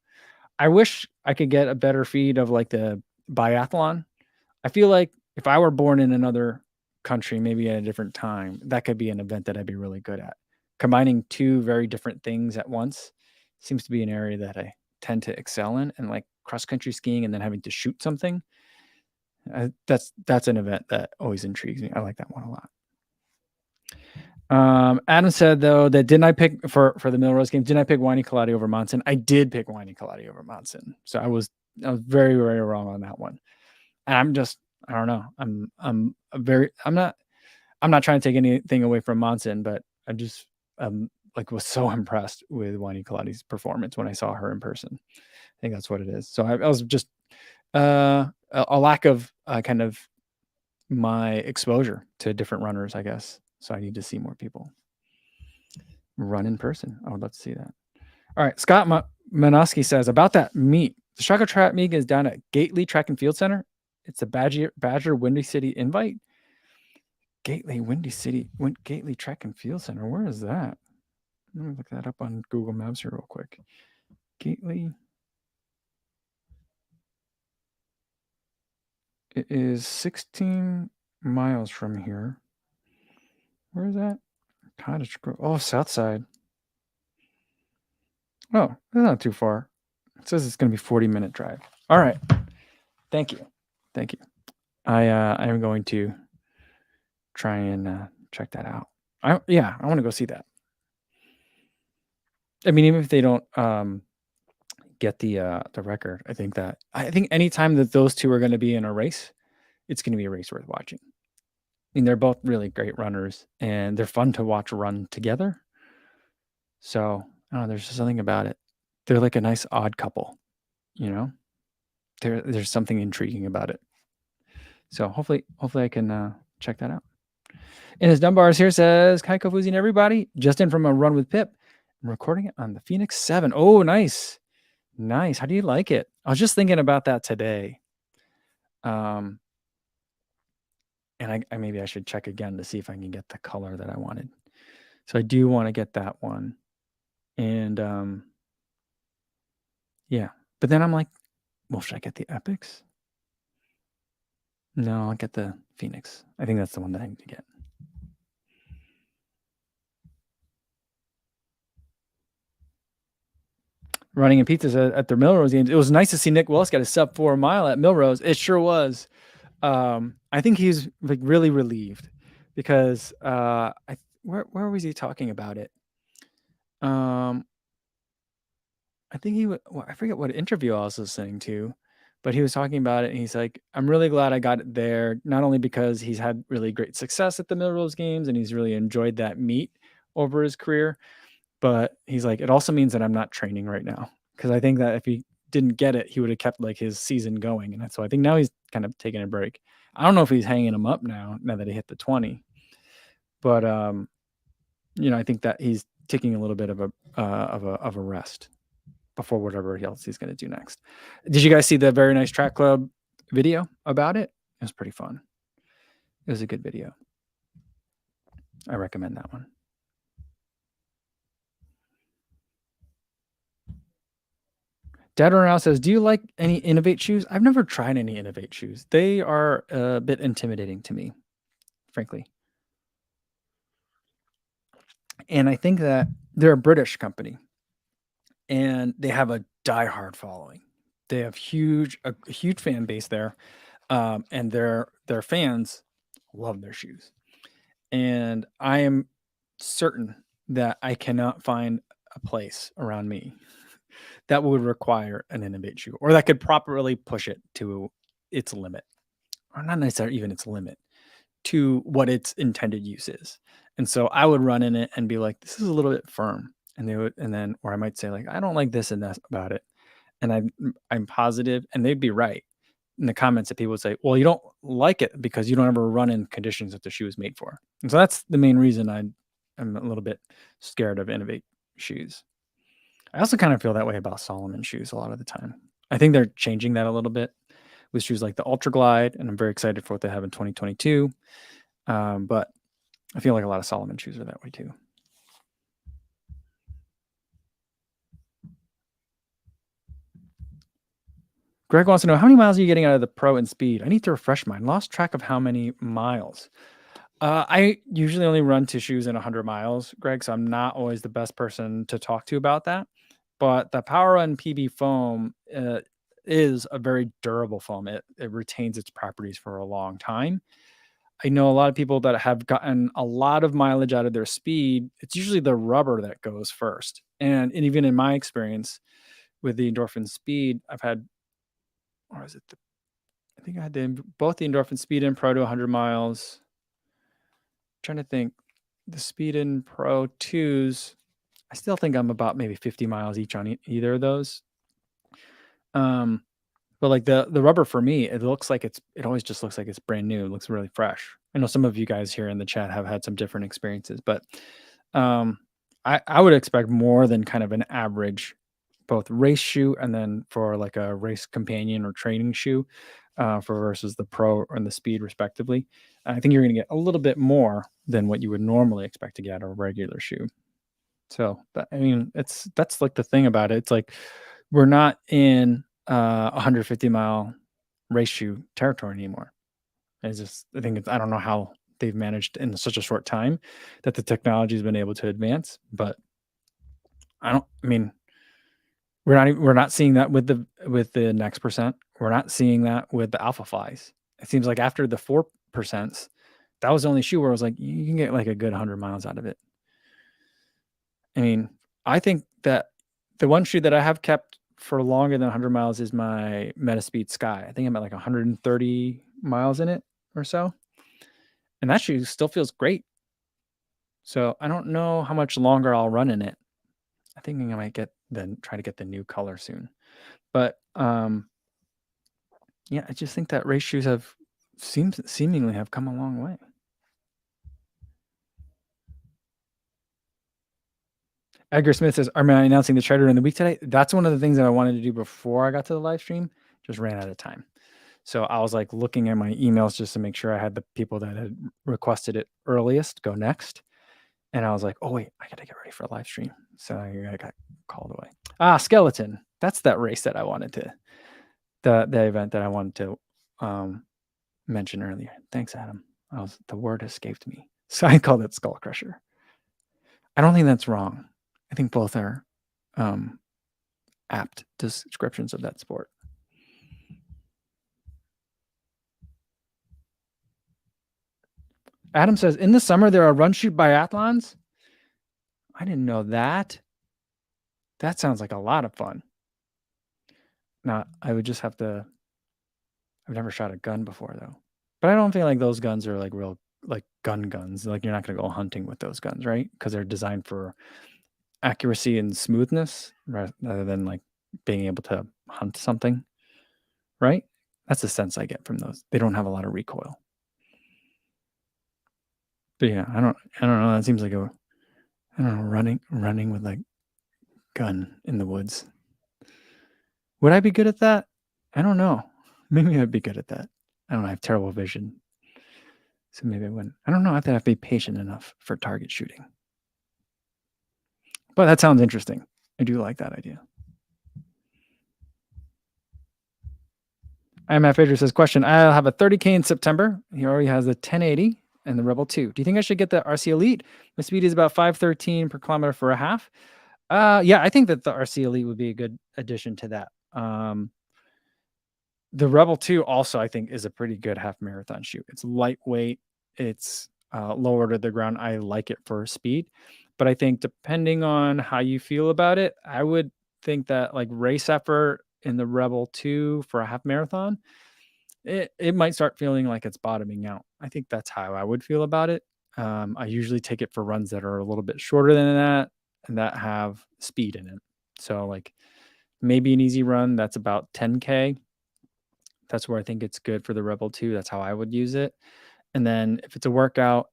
I wish I could get a better feed of like the biathlon. I feel like if I were born in another country, maybe at a different time, that could be an event that I'd be really good at. Combining two very different things at once seems to be an area that I tend to excel in, and like cross country skiing and then having to shoot something. That's an event that always intrigues me. I like that one a lot. Adam said though that didn't I pick for the Milrose game? Didn't I pick Whiny Colati over Monson? I did pick Whiny Colati over Monson, so I was very wrong on that one. And I don't know. I'm not trying to take anything away from Monson, but I just like was so impressed with Whiny Colati's performance when I saw her in person. I think that's what it is. So I was just a lack of kind of my exposure to different runners, I guess. So I need to see more people run in person. I would love to see that. All right. Scott Manoski says about that meet. The Chicago Track Meet is down at Gately Track and Field Center. It's the Badger Windy City invite. Gately Track and Field Center. Where is that? Let me look that up on Google Maps here real quick. Gately. It is 16 miles from here. Where is that? Cottage Grove. Oh, South Side. Oh, that's not too far. It says it's going to be 40-minute drive. All right. Thank you. I am going to try and check that out. I want to go see that. I mean, even if they don't get the record, I think anytime that those two are going to be in a race, it's going to be a race worth watching. I mean, they're both really great runners, and they're fun to watch run together. So I don't know. There's just something about it. They're like a nice odd couple, you know. There's something intriguing about it. So hopefully I can check that out. And his Dunbars here says, Kai Kofuzi and everybody, just in from a run with Pip. I'm recording it on the Phoenix 7. Oh, nice. How do you like it? I was just thinking about that today. And I maybe I should check again to see if I can get the color that I wanted. So I do want to get that one. And yeah. But then I'm like, well, should I get the Epics? No, I'll get the Phoenix. I think that's the one that I need to get. Running in pizzas at their Milrose games. It was nice to see Nick Willis get a sub-4 mile at Milrose. It sure was. I think he's like really relieved because where was he talking about it? I think I forget what interview I was listening to, but he was talking about it and he's like, I'm really glad I got it there, not only because he's had really great success at the Milrose games and he's really enjoyed that meet over his career, but he's like, it also means that I'm not training right now. Because I think that if he didn't get it, he would have kept like his season going. And so I think now he's kind of taking a break. I don't know if he's hanging him up now that he hit the 20. But I think that he's taking a little bit of a rest before whatever else he's going to do next. Did you guys see the Very Nice Track Club video about it? It was pretty fun. It was a good video. I recommend that one. Dad Runner says, do you like any Innovate shoes? I've never tried any Innovate shoes. They are a bit intimidating to me, frankly. And I think that they're a British company and they have a diehard following. They have a huge fan base there. And their fans love their shoes. And I am certain that I cannot find a place around me that would require an Innovate shoe or that could properly push it to its limit, or not necessarily even its limit, to what its intended use is. And so I would run in it and be like, this is a little bit firm. And they would, and then, or I might say like, I don't like this and that about it. And I'm positive, and they'd be right in the comments that people would say, well, you don't like it because you don't ever run in conditions that the shoe is made for. And so that's the main reason I'm a little bit scared of Innovate shoes. I also kind of feel that way about Solomon shoes a lot of the time. I think they're changing that a little bit with shoes like the Ultra Glide, and I'm very excited for what they have in 2022. But I feel like a lot of Solomon shoes are that way too. Greg wants to know, how many miles are you getting out of the Pro and Speed? I need to refresh mine. Lost track of how many miles. I usually only run to shoes in 100 miles, Greg, so I'm not always the best person to talk to about that. But the Power Run PB foam is a very durable foam. It retains its properties for a long time. I know a lot of people that have gotten a lot of mileage out of their Speed. It's usually the rubber that goes first. And even in my experience with the Endorphin Speed, I've had, or is it I think I had both the Endorphin Speed and Pro to 100 miles. I'm trying to think, the Speed and Pro 2s, I still think I'm about maybe 50 miles each on either of those. But like the rubber for me, it always just looks like it's brand new. It looks really fresh. I know some of you guys here in the chat have had some different experiences, but I would expect more than kind of an average, both race shoe and then for like a race companion or training shoe for versus the Pro and the Speed respectively. I think you're going to get a little bit more than what you would normally expect to get out of a regular shoe. So that's like the thing about it. It's like we're not in 150-mile race shoe territory anymore. I don't know how they've managed in such a short time that the technology has been able to advance, but we're not seeing that with the Next Percent. We're not seeing that with the Alpha Flies. It seems like after the 4%, that was the only shoe where I was like, you can get like a good 100 miles out of it. I mean, I think that the one shoe that I have kept for longer than 100 miles is my Metaspeed Sky. I think I'm at like 130 miles in it or so. And that shoe still feels great. So I don't know how much longer I'll run in it. I think I might try to get the new color soon. But yeah, I just think that race shoes seemingly have come a long way. Edgar Smith says, "Am I announcing the Treader in the week today?" That's one of the things that I wanted to do before I got to the live stream. Just ran out of time. So I was like looking at my emails just to make sure I had the people that had requested it earliest go next. And I was like, oh, wait, I got to get ready for a live stream. So I got called away. Skeleton. That's that race that I wanted to, the event that I wanted to mention earlier. Thanks, Adam. The word escaped me. So I called it Skull Crusher. I don't think that's wrong. I think both are apt descriptions of that sport. Adam says, in the summer, there are run shoot biathlons. I didn't know that. That sounds like a lot of fun. Now, I would just have to, I've never shot a gun before though. But I don't feel like those guns are like real, like gun guns. Like you're not going to go hunting with those guns, right? Because they're designed for accuracy and smoothness rather than like being able to hunt something, right? That's the sense I get from those. They don't have a lot of recoil. But yeah, I don't know. That seems like running with like gun in the woods. Would I be good at that? I don't know. Maybe I'd be good at that. I don't know. I have terrible vision. So maybe I wouldn't. I don't know. I have to be patient enough for target shooting. But that sounds interesting. I do like that idea. IMF Adrian says, question, I'll have a 30K in September. He already has a 1080 and the Rebel 2. Do you think I should get the RC Elite? My speed is about 513 per kilometer for a half. Yeah, I think that the RC Elite would be a good addition to that. The Rebel 2 also, I think, is a pretty good half marathon shoe. It's lightweight. It's lower to the ground. I like it for speed. But I think depending on how you feel about it, I would think that like race effort in the Rebel 2 for a half marathon, it might start feeling like it's bottoming out. I think that's how I would feel about it. I usually take it for runs that are a little bit shorter than that and that have speed in it. So like maybe an easy run that's about 10K. That's where I think it's good for the Rebel 2. That's how I would use it. And then if it's a workout,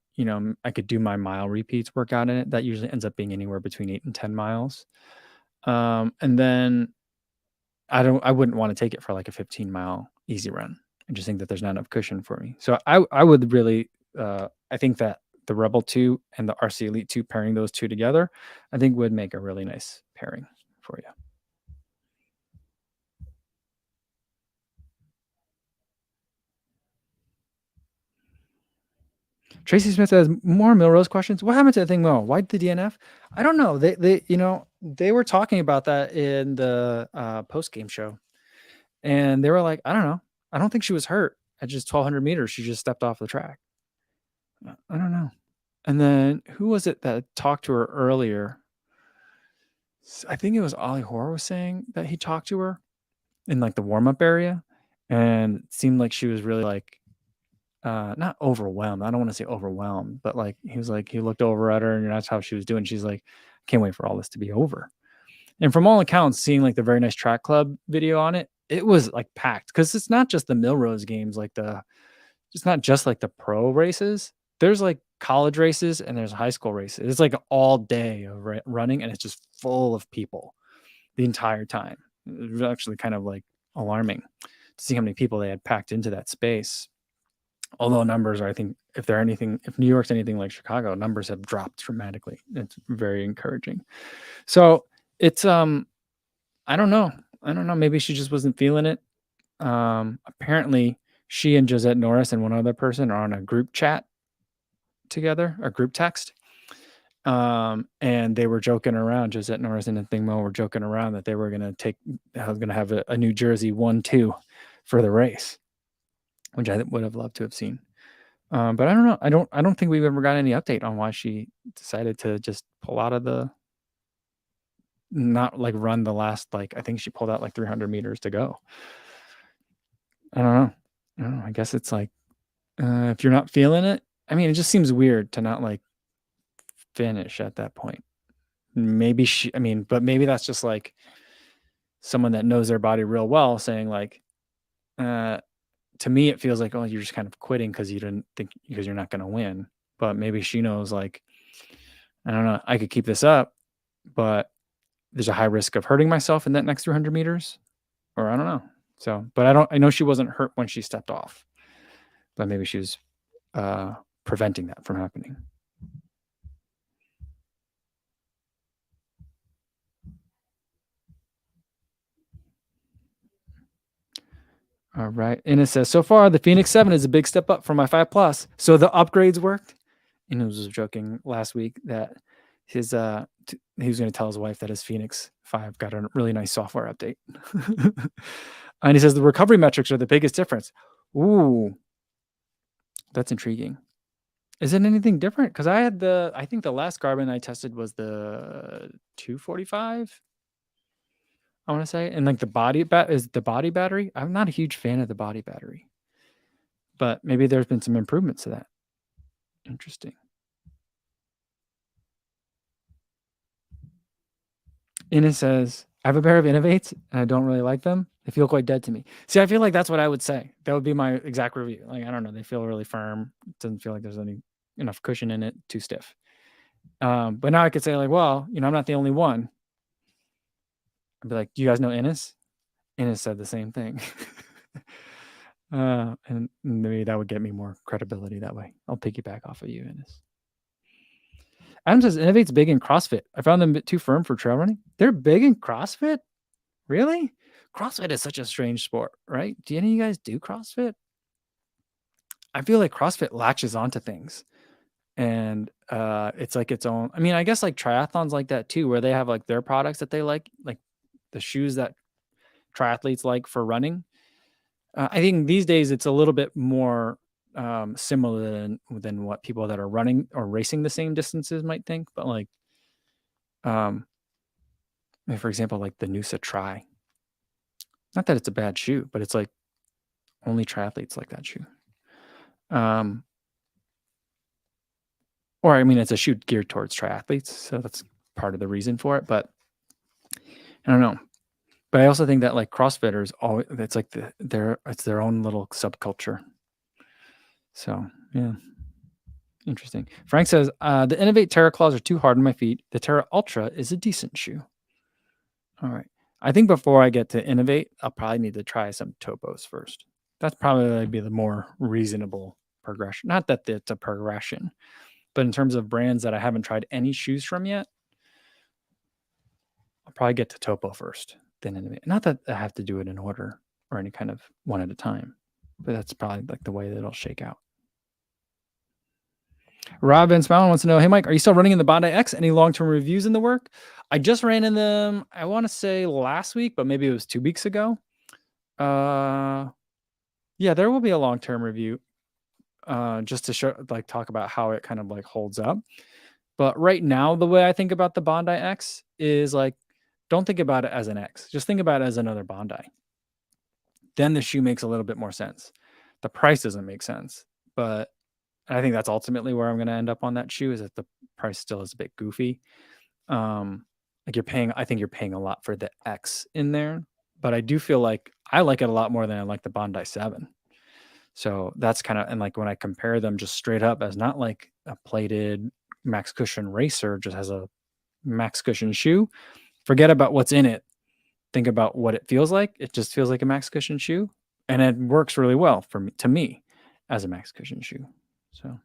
I could do my mile repeats workout in it. That usually ends up being anywhere between 8 and 10 miles. And then I wouldn't want to take it for like a 15-mile easy run. I just think that there's not enough cushion for me. So I would really, I think that the Rebel 2 and the RC Elite 2, pairing those two together, I think would make a really nice pairing for you. Tracy Smith has more Milrose questions. What happened to the thing, Mo? Why did the DNF? I don't know. They were talking about that in the post game show, and they were like, I don't know. I don't think she was hurt at just 1,200 meters. She just stepped off the track. I don't know. And then who was it that talked to her earlier? I think it was Ollie Hoare was saying that he talked to her in like the warm up area, and it seemed like she was really like not overwhelmed. I don't want to say overwhelmed, but like he looked over at her and that's how she was doing. She's like, can't wait for all this to be over. And from all accounts, seeing like the Very Nice Track Club video on it, it was like packed because it's not just the Milrose games, it's not just like the pro races. There's like college races and there's high school races. It's like all day of running and it's just full of people the entire time. It was actually kind of like alarming to see how many people they had packed into that space. Although numbers are, I think, if New York's anything like Chicago, numbers have dropped dramatically. It's very encouraging. So it's, I don't know. Maybe she just wasn't feeling it. Apparently she and Josette Norris and one other person are on a group chat together, or group text. And they were joking around. Josette Norris and Thingmo were joking around that they were going to have a New Jersey 1-2 for the race, which I would have loved to have seen. But I don't know. I don't think we've ever got any update on why she decided to just pull out of not like run the last, like, I think she pulled out like 300 meters to go. I don't know. I guess it's like, if you're not feeling it, I mean, it just seems weird to not like finish at that point. Maybe but maybe that's just like someone that knows their body real well saying like, to me, it feels like, oh, you're just kind of quitting because you didn't think, because you're not going to win. But maybe she knows, like, I don't know, I could keep this up, but there's a high risk of hurting myself in that next 300 meters, or I don't know. So, but I know she wasn't hurt when she stepped off, but maybe she was preventing that from happening. All right. And it says, so far, the Phoenix 7 is a big step up from my 5 Plus. So the upgrades worked. And he was joking last week that he was going to tell his wife that his Phoenix 5 got a really nice software update. And he says the recovery metrics are the biggest difference. Ooh, that's intriguing. Is it anything different? Because I think the last Garmin I tested was the 245. I want to say, and like the body battery. I'm not a huge fan of the body battery, but maybe there's been some improvements to that. Interesting. And it says, I have a pair of Innovates and I don't really like them. They feel quite dead to me. See, I feel like that's what I would say. That would be my exact review. Like, I don't know. They feel really firm. It doesn't feel like there's enough cushion in it. Too stiff. But now I could say like, well, I'm not the only one. I'd be like, do you guys know Innis? Innis said the same thing. And maybe that would get me more credibility that way. I'll piggyback off of you, Innis. Adam says, Innovate's big in CrossFit. I found them a bit too firm for trail running. They're big in CrossFit? Really? CrossFit is such a strange sport, right? Do any of you guys do CrossFit? I feel like CrossFit latches onto things, and it's like its own. I mean, I guess like triathlons like that too, where they have like their products that they like the shoes that triathletes like for running. I think these days it's a little bit more similar than what people that are running or racing the same distances might think. But like, um, for example, like the Noosa Tri. Not that it's a bad shoe, but it's like only triathletes like that shoe. Or I mean, it's a shoe geared towards triathletes, so that's part of the reason for it. But I don't know. But I also think that like CrossFitters, always it's like it's their own little subculture. So yeah, interesting. Frank says the Innovate Terra Claws are too hard on my feet. The Terra Ultra is a decent shoe. All right. I think before I get to Innovate, I'll probably need to try some Topos first. That's probably be the more reasonable progression. Not that it's a progression, but in terms of brands that I haven't tried any shoes from yet, I'll probably get to Topo first, then Innovate. Not that I have to do it in order or any kind of one at a time, but that's probably like the way that it'll shake out. Rob Van Smalen wants to know, hey, Mike, are you still running in the Bondi X? Any long-term reviews in the work? I just ran in them, I want to say last week, but maybe it was 2 weeks ago. Yeah, there will be a long-term review just to show, like, talk about how it kind of like holds up. But right now, the way I think about the Bondi X is like, don't think about it as an X. Just think about it as another Bondi. Then the shoe makes a little bit more sense. The price doesn't make sense, but I think that's ultimately where I'm going to end up on that shoe, is that the price still is a bit goofy. Like I think you're paying a lot for the X in there, but I do feel like I like it a lot more than I like the Bondi 7. So that's kind of, and like when I compare them just straight up as not like a plated max cushion racer, just has a max cushion shoe, forget about what's in it. Think about what it feels like. It just feels like a max cushion shoe, and it works really well to me as a max cushion shoe. So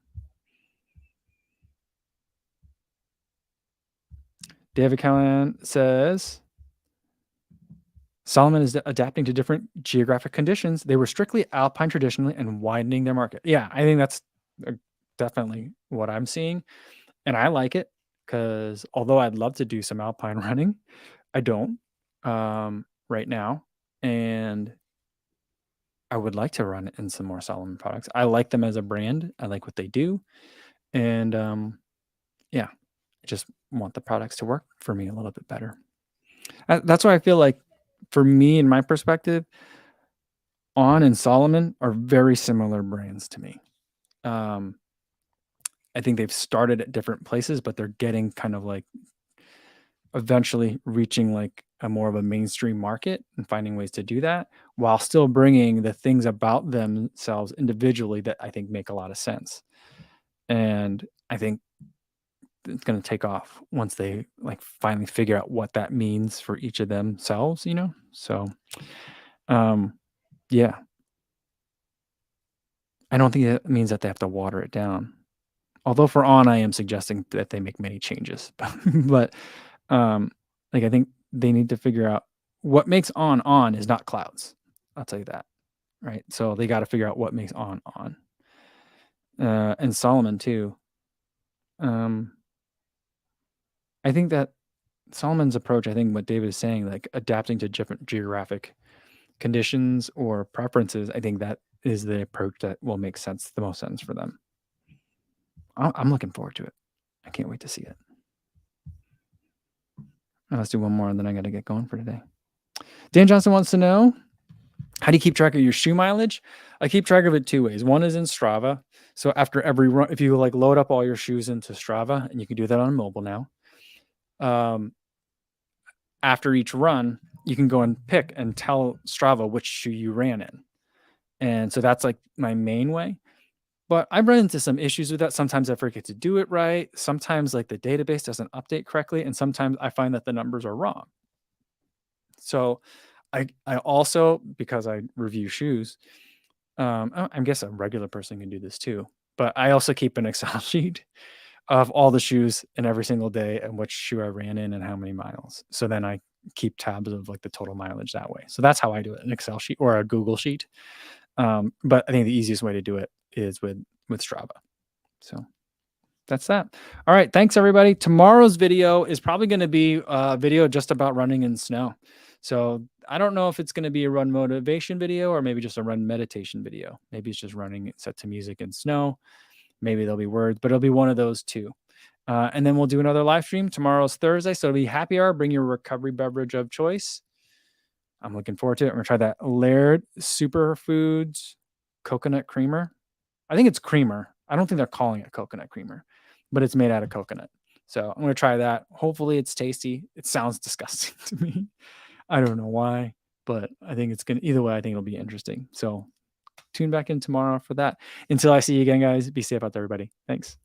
David Callan says Solomon is adapting to different geographic conditions. They were strictly alpine traditionally and widening their market. Yeah, I think that's definitely what I'm seeing. And I like it because although I'd love to do some alpine running, I don't right now. And I would like to run in some more Solomon products. I like them as a brand. I like what they do. And yeah, I just want the products to work for me a little bit better. That's why I feel like, for me, in my perspective, On and Solomon are very similar brands to me. I think they've started at different places, but they're getting kind of like eventually reaching like a more of a mainstream market and finding ways to do that while still bringing the things about themselves individually that I think make a lot of sense. And I think it's going to take off once they like finally figure out what that means for each of themselves, you know? So, yeah, I don't think it means that they have to water it down. Although for On, I am suggesting that they make many changes, but like I think they need to figure out what makes On is not clouds. I'll tell you that, right? So they got to figure out what makes On. And Solomon too. I think that Solomon's approach, I think what David is saying, like adapting to different geographic conditions or preferences, I think that is the approach that will make sense, the most sense for them. I'm looking forward to it. I can't wait to see it. Let's do one more, and then I got to get going for today. Dan Johnson wants to know, how do you keep track of your shoe mileage? I keep track of it 2 ways. One is in Strava. So after every run, if you like load up all your shoes into Strava, and you can do that on mobile now, after each run, you can go and pick and tell Strava which shoe you ran in. And so that's like my main way. But I've run into some issues with that. Sometimes I forget to do it right. Sometimes like the database doesn't update correctly. And sometimes I find that the numbers are wrong. So I also, because I review shoes, I guess a regular person can do this too, but I also keep an Excel sheet of all the shoes in every single day and which shoe I ran in and how many miles. So then I keep tabs of like the total mileage that way. So that's how I do it, an Excel sheet or a Google sheet. But I think the easiest way to do it is with Strava. So that's that. All right. Thanks, everybody. Tomorrow's video is probably going to be a video just about running in snow. So I don't know if it's going to be a run motivation video or maybe just a run meditation video. Maybe it's just running set to music in snow. Maybe there'll be words, but it'll be one of those two. And then we'll do another live stream. Tomorrow's Thursday. So it'll be happy hour. Bring your recovery beverage of choice. I'm looking forward to it. I'm going to try that Laird Superfoods coconut creamer. I think it's creamer. I don't think they're calling it coconut creamer, but it's made out of coconut. So I'm going to try that. Hopefully it's tasty. It sounds disgusting to me. I don't know why, but I think it's going to, either way, I think it'll be interesting. So tune back in tomorrow for that. Until I see you again, guys, be safe out there, everybody. Thanks.